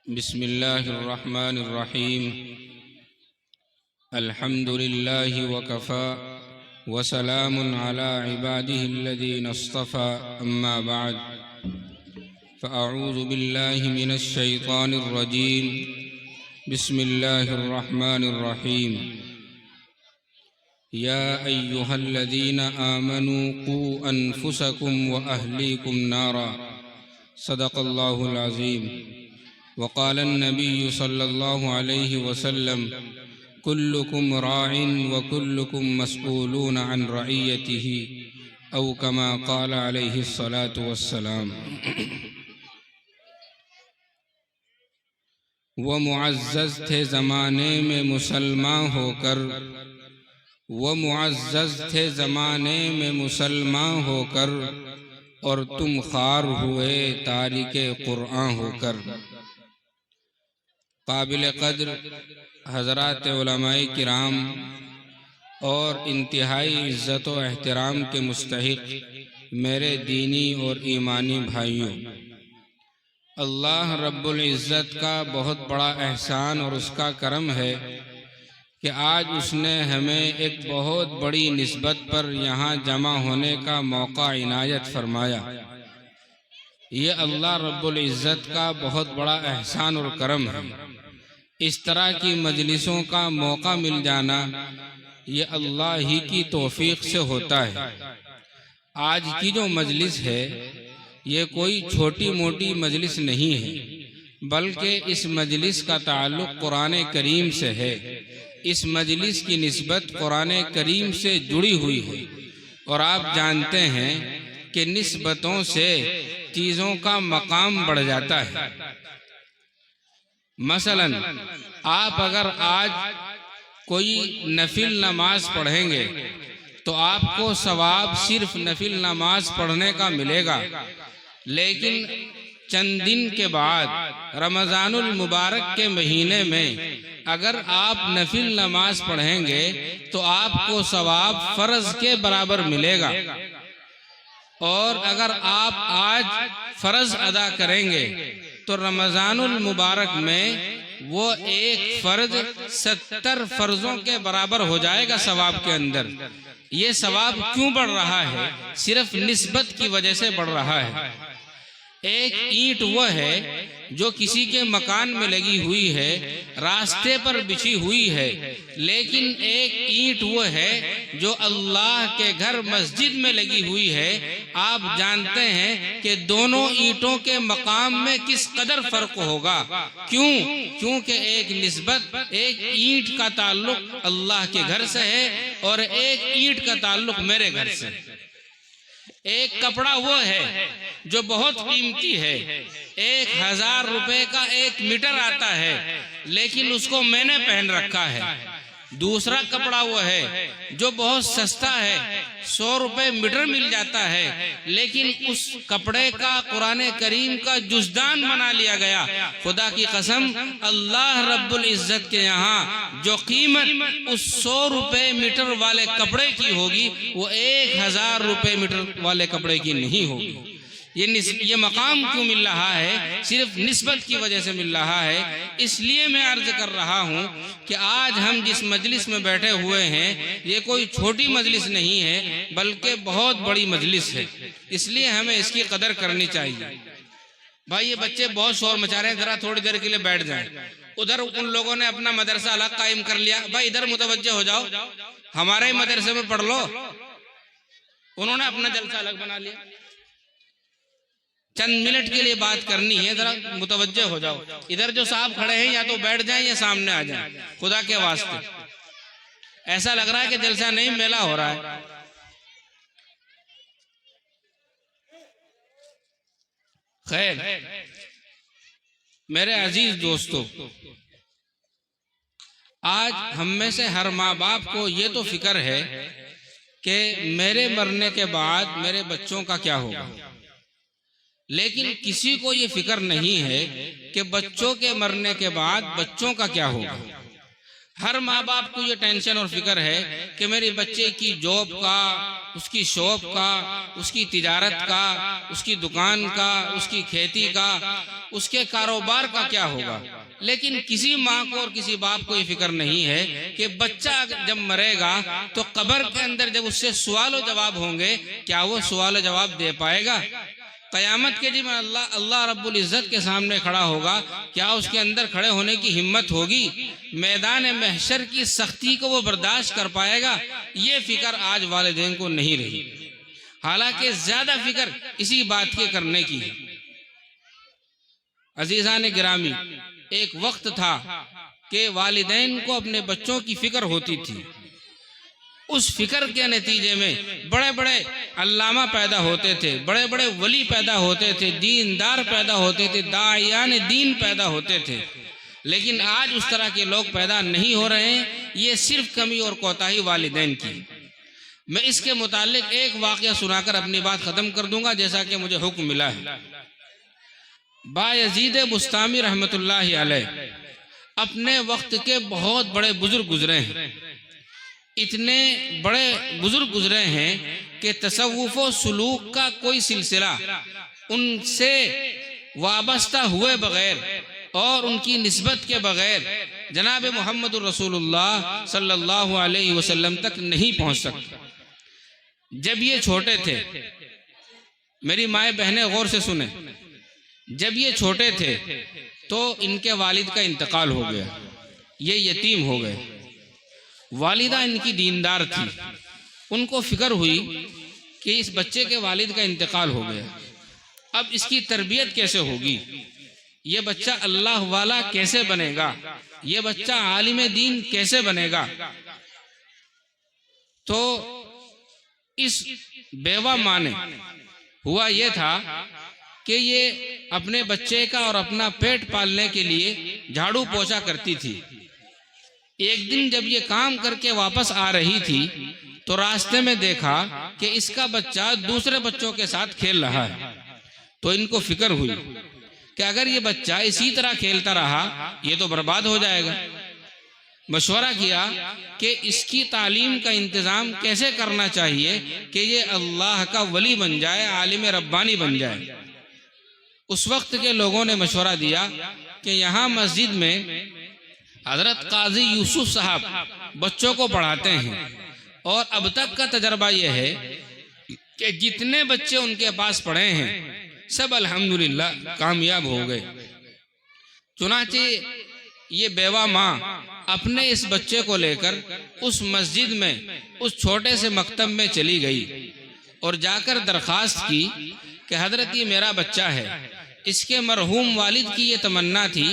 بسم الله الرحمن الرحيم. الحمد لله وكفى وسلام على عباده الذين اصطفى. أما بعد، فأعوذ بالله من الشيطان الرجيم. بسم الله الرحمن الرحيم. يا أيها الذين آمنوا قوا أنفسكم وأهليكم نارا. صدق الله العظيم. وقال النبي صلى الله عليه وسلم: كلكم راع وكلكم مسؤولون عن رعيته، او كما قال عليه الصلاة والسلام. وہ معزز تھے زمانے میں مسلمان ہو کر، وہ معزز تھے زمانے میں مسلمان ہو کر، اور تم خوار ہوئے تارک قرآن ہو کر. قابل قدر حضرات علماء کرام اور انتہائی عزت و احترام کے مستحق میرے دینی اور ایمانی بھائیوں، اللہ رب العزت کا بہت بڑا احسان اور اس کا کرم ہے کہ آج اس نے ہمیں ایک بہت بڑی نسبت پر یہاں جمع ہونے کا موقع عنایت فرمایا. یہ اللہ رب العزت کا بہت بڑا احسان اور کرم ہے. اس طرح کی مجلسوں کا موقع مل جانا یہ اللہ ہی کی توفیق سے ہوتا ہے. آج کی جو مجلس ہے یہ کوئی چھوٹی موٹی مجلس نہیں ہے، بلکہ اس مجلس کا تعلق قرآن کریم سے ہے. اس مجلس کی نسبت قرآن کریم سے جڑی ہوئی ہے، اور آپ جانتے ہیں کہ نسبتوں سے چیزوں کا مقام بڑھ جاتا ہے. مثلا آپ اگر آج کوئی نفل نماز پڑھیں گے تو آپ کو ثواب صرف نفل نماز پڑھنے کا ملے گا، لیکن چند دن کے بعد رمضان المبارک کے مہینے میں اگر آپ نفل نماز پڑھیں گے تو آپ کو ثواب فرض کے برابر ملے گا. اور اگر آپ آج فرض ادا کریں گے تو رمضان المبارک میں وہ ایک فرض 70 فرضوں کے برابر ہو جائے گا ثواب کے اندر. یہ ثواب کیوں بڑھ رہا ہے؟ صرف نسبت کی وجہ سے بڑھ رہا ہے. ایک اینٹ وہ ہے جو کسی کے مکان میں لگی ہوئی ہے، راستے پر بچھی ہوئی ہے، لیکن ایک اینٹ وہ ہے جو اللہ کے گھر مسجد میں لگی ہوئی ہے. آپ جانتے ہیں کہ دونوں اینٹوں کے مقام میں کس قدر فرق ہوگا. کیونکہ ایک نسبت، ایک اینٹ کا تعلق اللہ کے گھر سے ہے اور ایک اینٹ کا تعلق میرے گھر سے. ایک کپڑا وہ ہے جو بہت قیمتی ہے، 1000 روپے کا 1 میٹر آتا ہے، لیکن اس کو میں نے پہن رکھا ہے. دوسرا کپڑا وہ ہے جو بہت سستا ہے، 100 روپے میٹر مل جاتا ہے، لیکن اس کپڑے کا قرآن کریم کا جزدان بنا لیا گیا. خدا کی قسم، اللہ رب العزت کے یہاں جو قیمت اس 100 روپے میٹر والے کپڑے کی ہوگی وہ 1000 روپے میٹر والے کپڑے کی نہیں ہوگی. یہ مقام کیوں مل رہا ہے؟ صرف نسبت کی وجہ سے مل رہا ہے. اس لیے میں عرض کر رہا ہوں کہ آج ہم جس مجلس میں بیٹھے ہوئے ہیں یہ کوئی چھوٹی مجلس نہیں ہے، بلکہ بہت بڑی مجلس ہے. اس لیے ہمیں اس کی قدر کرنی چاہیے. بھائی، یہ بچے بہت شور مچا رہے ہیں، ذرا تھوڑی دیر کے لیے بیٹھ جائیں. ادھر ان لوگوں نے اپنا مدرسہ الگ قائم کر لیا، بھائی ادھر متوجہ ہو جاؤ، ہمارے ہی مدرسے میں پڑھ لو. انہوں نے اپنا جلسہ الگ بنا لیا. چند منٹ کے لیے بات کرنی ہے، ذرا متوجہ ہو جاؤ. ادھر جو صاحب کھڑے ہیں یا تو بیٹھ جائیں یا سامنے آ جائیں، خدا کے واسطے. ایسا لگ رہا ہے کہ جلسہ نہیں، میلہ ہو رہا ہے. خیر، میرے عزیز دوستو، آج ہم میں سے ہر ماں باپ کو یہ تو فکر ہے کہ میرے مرنے کے بعد میرے بچوں کا کیا ہوگا، لیکن کسی کو یہ فکر نہیں ہے کہ بچوں کے مرنے کے بعد بچوں کا کیا ہوگا. ہر ماں باپ کو یہ ٹینشن اور فکر ہے کہ میرے بچے کی جاب کا، اس کی شاپ کا، اس کی تجارت کا، اس کی دکان کا، اس کی کھیتی کا، اس کے کاروبار کا کیا ہوگا، لیکن کسی ماں کو اور کسی باپ کو یہ فکر نہیں ہے کہ بچہ جب مرے گا تو قبر کے اندر جب اس سے سوال و جواب ہوں گے، کیا وہ سوال و جواب دے پائے گا؟ قیامت کے دن اللہ رب العزت کے سامنے کھڑا ہوگا، کیا اس کے اندر کھڑے ہونے کی ہمت ہوگی؟ میدان محشر کی سختی کو وہ برداشت کر پائے گا؟ یہ فکر آج والدین کو نہیں رہی، حالانکہ زیادہ فکر اسی بات کے کرنے کی ہے۔ عزیزان گرامی، ایک وقت تھا کہ والدین کو اپنے بچوں کی فکر ہوتی تھی، اس فکر کے نتیجے میں بڑے بڑے علامہ پیدا ہوتے تھے، بڑے بڑے ولی پیدا ہوتے تھے، دیندار پیدا ہوتے تھے، داعیان دین پیدا ہوتے تھے، لیکن آج اس طرح کے لوگ پیدا نہیں ہو رہے ہیں۔ یہ صرف کمی اور کوتاہی والدین کی۔ میں اس کے متعلق ایک واقعہ سنا کر اپنی بات ختم کر دوں گا، جیسا کہ مجھے حکم ملا ہے۔ بایزید بسطامی رحمۃ اللہ علیہ اپنے وقت کے بہت بڑے بزرگ گزرے ہیں، اتنے بڑے بزرگ گزرے ہیں کہ تصوف و سلوک کا کوئی سلسلہ ان سے وابستہ ہوئے بغیر اور ان کی نسبت کے بغیر جناب محمد الرسول اللہ صلی اللہ علیہ وسلم تک نہیں پہنچ سکتا۔ جب یہ چھوٹے تھے، میری مائیں بہنیں غور سے سنیں، جب یہ چھوٹے تھے تو ان کے والد کا انتقال ہو گیا، یہ یتیم ہو گئے۔ والدہ ان کی دیندار تھی، ان کو فکر ہوئی کہ اس بچے کے والد کا انتقال ہو گیا، اب اس کی تربیت کیسے ہوگی، یہ بچہ اللہ والا کیسے بنے گا، یہ بچہ عالم دین کیسے بنے گا؟ تو اس بیوہ ماں نے ہوا یہ تھا کہ یہ اپنے بچے کا اور اپنا پیٹ پالنے کے لیے جھاڑو پوچھا کرتی تھی۔ ایک دن جب یہ کام کر کے واپس آ رہی تھی تو راستے میں دیکھا کہ اس کا بچہ دوسرے بچوں کے ساتھ کھیل رہا ہے، تو ان کو فکر ہوئی کہ اگر یہ بچہ اسی طرح کھیلتا رہا یہ تو برباد ہو جائے گا۔ مشورہ کیا کہ اس کی تعلیم کا انتظام کیسے کرنا چاہیے کہ یہ اللہ کا ولی بن جائے، عالم ربانی بن جائے۔ اس وقت کے لوگوں نے مشورہ دیا کہ یہاں مسجد میں حضرت قاضی یوسف صاحب بچوں کو پڑھاتے ہیں، اور اب تک کا تجربہ یہ ہے کہ جتنے بچے ان کے پاس پڑھے ہیں سب الحمدللہ کامیاب ہو گئے۔ چنانچہ یہ بیوہ ماں اپنے اس بچے کو لے کر اس مسجد میں اس چھوٹے سے مکتب میں چلی گئی اور جا کر درخواست کی کہ حضرت یہ میرا بچہ ہے، اس کے مرحوم والد کی یہ تمنا تھی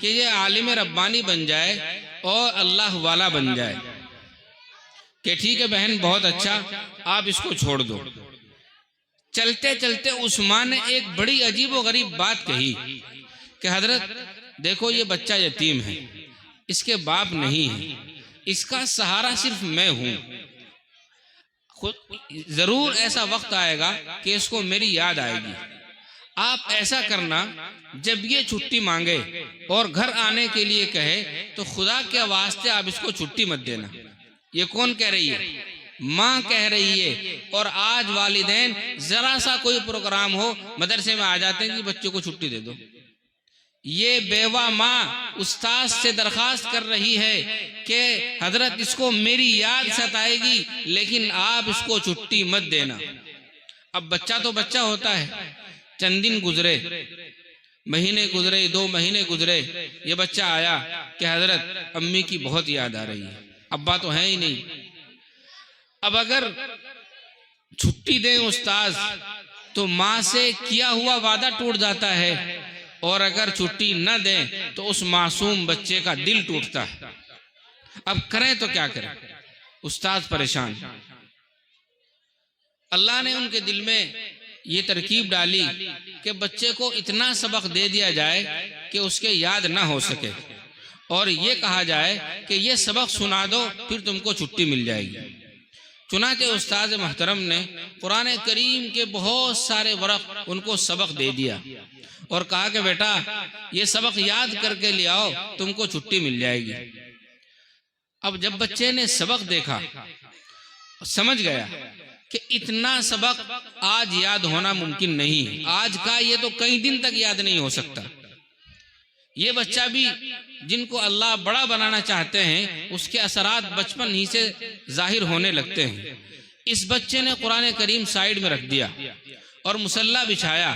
کہ یہ عالم ربانی بن جائے اور اللہ والا بن جائے، کہ ٹھیک ہے بہن، بہت اچھا، آپ اس کو چھوڑ دو۔ چلتے چلتے اس ماں نے ایک بڑی عجیب و غریب بات کہی کہ حضرت دیکھو یہ بچہ یتیم ہے، اس کے باپ نہیں ہے، اس کا سہارا صرف میں ہوں، ضرور ایسا وقت آئے گا کہ اس کو میری یاد آئے گی، آپ ایسا کرنا جب یہ چھٹی مانگے اور گھر آنے کے لیے کہے تو خدا کے واسطے آپ اس کو چھٹی مت دینا۔ یہ کون کہہ رہی ہے؟ ماں کہہ رہی ہے۔ اور آج والدین ذرا سا کوئی پروگرام ہو مدرسے میں آ جاتے ہیں کہ بچے کو چھٹی دے دو۔ یہ بیوہ ماں استاذ سے درخواست کر رہی ہے کہ حضرت اس کو میری یاد ستائے گی لیکن آپ اس کو چھٹی مت دینا۔ اب بچہ تو بچہ ہوتا ہے، چند دن گزرے، مہینے گزرے، 2 مہینے گزرے، یہ بچہ آیا کہ حضرت امی کی بہت یاد آ رہی ہے، ابا تو ہے ہی نہیں۔ اب اگر چھٹی دیں استاذ تو ماں سے کیا ہوا وعدہ ٹوٹ جاتا ہے، اور اگر چھٹی نہ دیں تو اس معصوم بچے کا دل ٹوٹتا ہے۔ اب کریں تو کیا کریں؟ استاذ پریشان۔ اللہ نے ان کے دل میں یہ ترکیب ڈالی کہ بچے کو اتنا سبق دے دیا جائے کہ اس کے یاد نہ ہو سکے، اور یہ کہا جائے کہ یہ سبق سنا دو پھر تم کو چھٹی مل جائے گی۔ چنانچہ استاذ محترم نے قرآن کریم کے بہت سارے ورق ان کو سبق دے دیا اور کہا کہ بیٹا یہ سبق یاد کر کے لے آؤ، تم کو چھٹی مل جائے گی۔ اب جب بچے نے سبق دیکھا سمجھ گیا کہ اتنا سبق آج یاد ہونا ممکن نہیں، آج کا یہ تو کئی دن تک یاد نہیں ہو سکتا۔ یہ بچہ بھی جن کو اللہ بڑا بنانا چاہتے ہیں اس کے اثرات بچپن ہی سے ظاہر ہونے لگتے ہیں۔ اس بچے نے قرآن کریم سائیڈ میں رکھ دیا اور مصلی بچھایا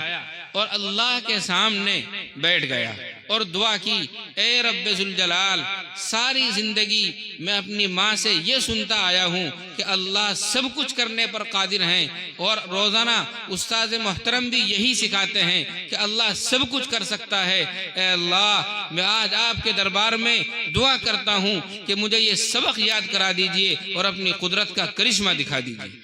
اور اللہ کے سامنے بیٹھ گیا اور دعا کی، اے رب ذوالجلال، ساری زندگی میں اپنی ماں سے یہ سنتا آیا ہوں کہ اللہ سب کچھ کرنے پر قادر ہیں، اور روزانہ استاد محترم بھی یہی سکھاتے ہیں کہ اللہ سب کچھ کر سکتا ہے۔ اے اللہ، میں آج آپ کے دربار میں دعا کرتا ہوں کہ مجھے یہ سبق یاد کرا دیجئے اور اپنی قدرت کا کرشمہ دکھا دیجئے۔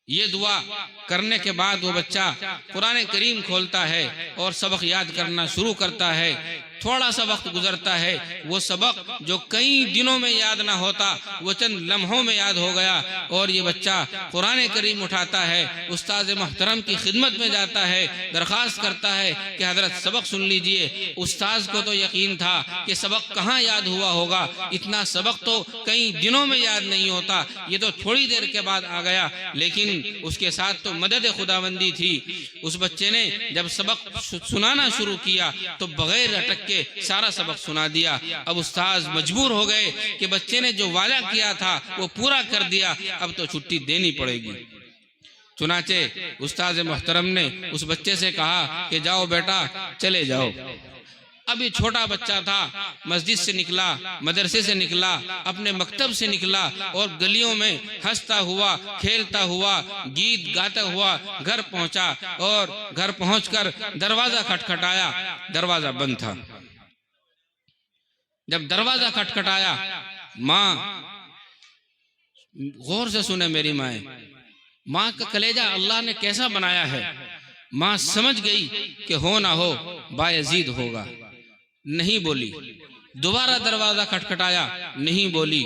یہ دعا کرنے کے بعد وہ بچہ قرآن کریم کھولتا ہے اور سبق یاد کرنا شروع کرتا ہے۔ تھوڑا سا وقت گزرتا ہے، وہ سبق جو کئی دنوں میں یاد نہ ہوتا وہ چند لمحوں میں یاد ہو گیا، اور یہ بچہ قرآن کریم اٹھاتا ہے، استاد محترم کی خدمت میں جاتا ہے، درخواست کرتا ہے کہ حضرت سبق سن لیجئے۔ استاذ کو تو یقین تھا کہ سبق کہاں یاد ہوا ہوگا، اتنا سبق تو کئی دنوں میں یاد نہیں ہوتا، یہ تو تھوڑی دیر کے بعد آ گیا، لیکن اس کے ساتھ تو مدد خداوندی تھی۔ اس بچے نے جب سبق سنانا شروع کیا تو بغیر اٹک کے سارا سبق سنا دیا۔ اب استاذ مجبور ہو گئے کہ بچے نے جو وعدہ کیا تھا وہ پورا کر دیا، اب تو چھٹی دینی پڑے گی۔ چنانچہ استاذ محترم نے اس بچے سے کہا کہ جاؤ بیٹا، چلے جاؤ۔ اب یہ چھوٹا بچہ تھا، مسجد سے نکلا، مدرسے سے نکلا، اپنے مکتب سے نکلا اور گلیوں میں ہنستا ہوا، کھیلتا ہوا، گیت گاتا ہوا گھر پہنچا، اور گھر پہنچ کر دروازہ کھٹکھٹایا، دروازہ بند تھا۔ جب دروازہ کھٹکھٹایا، ماں، غور سے سنے میری ماں کا کلیجہ اللہ نے کیسا بنایا ہے۔ ماں سمجھ گئی کہ ہو نہ ہو بایزید ہوگا، نہیں بولی۔ دوبارہ دروازہ کھٹکھٹایا، نہیں بولی۔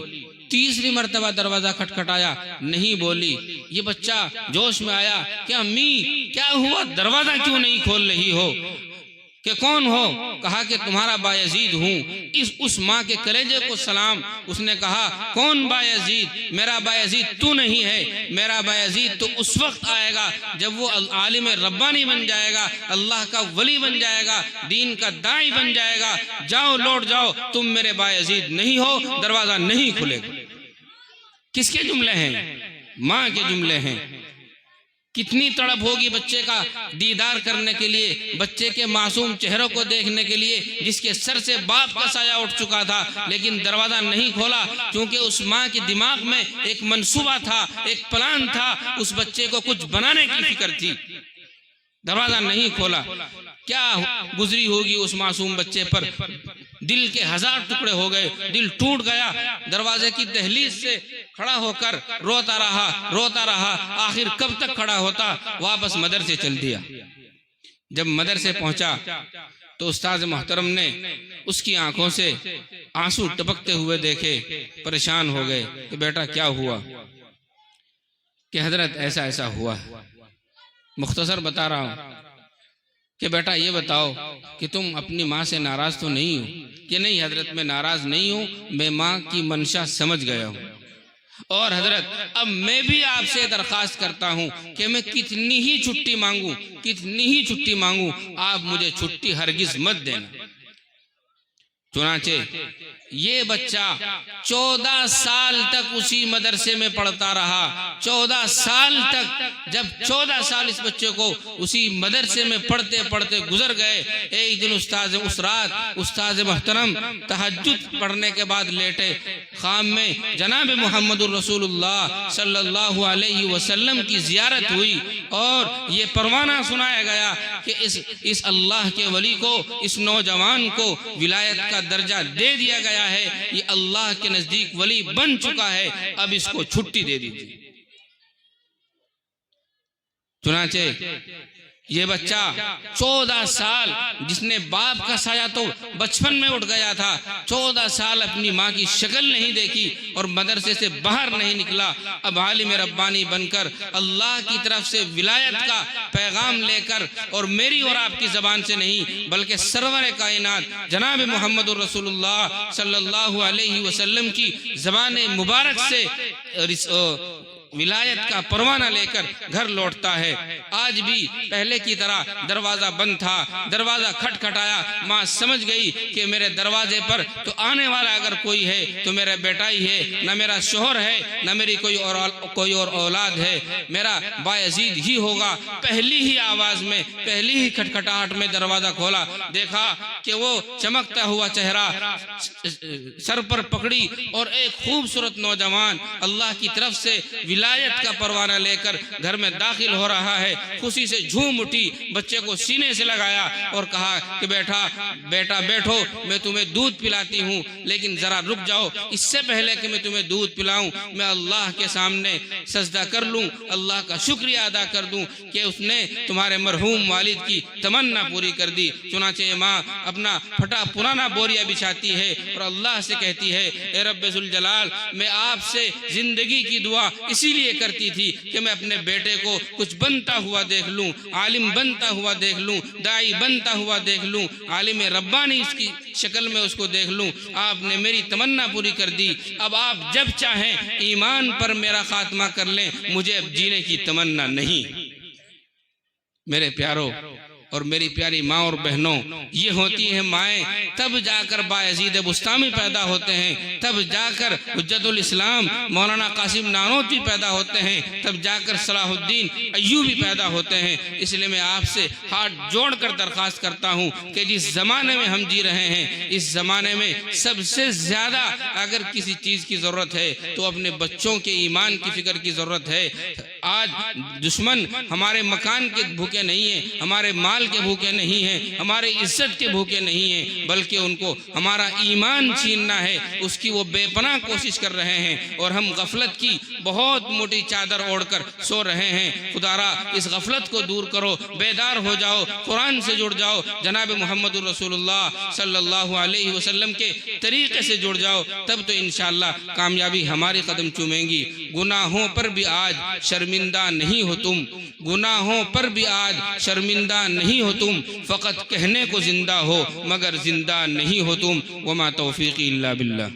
تیسری مرتبہ دروازہ کھٹکھٹایا، نہیں بولی۔ یہ بچہ جوش میں آیا کہ امی کیا ہوا، دروازہ کیوں نہیں کھول رہی ہو؟ کہ کون ہو؟ کہا کہ تمہارا بایزید ہوں۔ اس ماں کے کلیجے کو سلام۔ اس نے کہا کون بایزید؟ میرا بایزید تو نہیں ہے، میرا بایزید تو اس وقت آئے گا جب وہ عالم ربانی بن جائے گا، اللہ کا ولی بن جائے گا، دین کا داعی بن جائے گا۔ جاؤ، لوٹ جاؤ، تم میرے بایزید نہیں ہو، دروازہ نہیں کھلے گا۔ کس کے جملے ہیں؟ ماں کے جملے ہیں۔ کتنی تڑپ ہوگی بچے کا دیدار کرنے کے لیے، بچے کے معصوم چہروں کو دیکھنے کے لیے، جس کے سر سے باپ کا سایہ اٹھ چکا تھا، لیکن دروازہ نہیں کھولا، کیونکہ اس ماں کے دماغ میں ایک منصوبہ تھا، ایک پلان تھا، اس بچے کو کچھ بنانے کی فکر تھی۔ دروازہ نہیں کھولا۔ کیا گزری ہوگی اس معصوم بچے پر؟ دل کے ہزار ٹکڑے ہو گئے، دل ٹوٹ گیا۔ دروازے کی دہلیز سے کھڑا ہو کر روتا رہا، آخر کب تک کھڑا ہوتا؟ واپس مدرسے چل دیا۔ جب مدرسے پہنچا تو استاد محترم نے اس کی آنکھوں سے آنسو ٹپکتے ہوئے دیکھے، پریشان ہو گئے کہ بیٹا کیا ہوا؟ کہ حضرت ایسا ہوا۔ مختصر بتا رہا ہوں کہ بیٹا یہ بتاؤ کہ تم اپنی ماں سے ناراض تو نہیں ہو؟ کہ نہیں حضرت، میں ناراض نہیں ہوں، میں ماں کی منشا سمجھ گیا ہوں، اور حضرت اب میں بھی آپ سے درخواست کرتا ہوں کہ میں کتنی ہی چھٹی مانگوں، آپ مجھے چھٹی ہرگز مت دینا۔ چنانچہ یہ بچہ 14 سال تک اسی مدرسے میں پڑھتا رہا، 14 سال تک۔ جب 14 سال اس بچے کو اسی مدرسے میں پڑھتے پڑھتے گزر گئے، ایک دن اس رات استاد محترم تہجد پڑھنے کے بعد لیٹے، خواب میں جناب محمد الرسول اللہ صلی اللہ علیہ وسلم کی زیارت ہوئی، اور یہ پروانہ سنایا گیا کہ اس اللہ کے ولی کو، اس نوجوان کو ولایت کا درجہ دے دیا گیا ہے، یہ اللہ کے نزدیک ولی بن چکا ہے، اب اس کو چھٹی دے دیجیے۔ چنانچہ یہ بچہ 14 سال، جس نے باپ کا سایہ تو بچپن میں اٹھ گیا تھا، 14 سال اپنی ماں کی شکل نہیں دیکھی اور مدرسے سے باہر نہیں نکلا، اب عالم ربانی بن کر اللہ کی طرف سے ولایت کا پیغام لے کر، اور میری اور آپ کی زبان سے نہیں بلکہ سرور کائنات جناب محمد الرسول اللہ صلی اللہ علیہ وسلم کی زبان مبارک سے ولایت کا پروانہ لے کر گھر لوٹتا ہے۔ آج بھی پہلے کی طرح دروازہ بند تھا، دروازہ کھٹکھٹایا، ماں سمجھ گئی کہ میرے دروازے پر تو آنے والا اگر کوئی ہے تو میرا بیٹا ہی ہے، نہ میرا شوہر ہے، نہ میری کوئی اور اولاد ہے، میرا بایزید ہی ہوگا۔ پہلی ہی آواز میں، پہلی ہی کھٹکھٹاہٹ میں دروازہ کھولا، دیکھا کہ وہ چمکتا ہوا چہرہ سر پر پکڑی اور ایک خوبصورت نوجوان اللہ کی طرف سے ولایت کا پروانہ لے کر گھر میں داخل ہو رہا ہے۔ خوشی سے جھوم اٹھی، بچے کو سینے سے لگایا اور کہا کہ بیٹا بیٹھو، میں تمہیں دودھ پلاتی ہوں، لیکن ذرا رک جاؤ، اس سے پہلے کہ میں تمہیں دودھ پلاؤں میں اللہ کے سامنے سجدہ کر لوں، اللہ کا شکریہ ادا کر دوں کہ اس نے تمہارے مرحوم والد کی تمنا پوری کر دی۔ چنانچہ ماں اپنا پھٹا پرانا بوریا بچھاتی ہے اور اللہ سے کہتی ہے، اے رب ذوالجلال، میں آپ سے زندگی کی دعا اسی لیے کرتی تھی کہ میں اپنے بیٹے کو کچھ بنتا ہوا دیکھ لوں، عالم بنتا ہوا دیکھ لوں، داعی بنتا ہوا دیکھ لوں، عالم ربانی اس کی شکل میں اس کو دیکھ لوں۔ آپ نے میری تمنا پوری کر دی، اب آپ جب چاہیں ایمان پر میرا خاتمہ کر لیں، مجھے اب جینے کی تمنا نہیں۔ میرے پیاروں اور میری پیاری ماں اور بہنوں، یہ ہوتی ہیں مائیں، تب جا کر بایزید بسطامی پیدا ہوتے ہیں، تب جا کر حجت الاسلام مولانا قاسم نانوتوی پیدا ہوتے ہیں، تب جا کر صلاح الدین ایوبی پیدا ہوتے ہیں۔ اس لیے میں آپ سے ہاتھ جوڑ کر درخواست کرتا ہوں کہ جس زمانے میں ہم جی رہے ہیں، اس زمانے میں سب سے زیادہ اگر کسی چیز کی ضرورت ہے تو اپنے بچوں کے ایمان کی فکر کی ضرورت ہے۔ آج دشمن ہمارے مکان کے بھوکے نہیں ہیں، ہمارے مال کے بھوکے نہیں ہیں، ہمارے عزت کے بھوکے نہیں ہیں، بلکہ ان کو ہمارا ایمان چھیننا ہے، اس کی وہ بے پناہ کوشش کر رہے ہیں اور ہم غفلت کی بہت موٹی چادر اوڑھ کر سو رہے ہیں۔ خدارا اس غفلت کو دور کرو، بیدار ہو جاؤ، قرآن سے جڑ جاؤ، جناب محمد رسول اللہ صلی اللہ علیہ وسلم کے طریقے سے جڑ جاؤ، تب تو انشاءاللہ کامیابی ہماری قدم چومیں گی۔ گناہوں پر بھی آج شرمندہ نہیں ہو تم، گناہوں پر بھی آج شرمندہ نہیں ہو تم، فقط کہنے کو زندہ ہو مگر زندہ نہیں ہو تم۔ وما توفیقی الا باللہ۔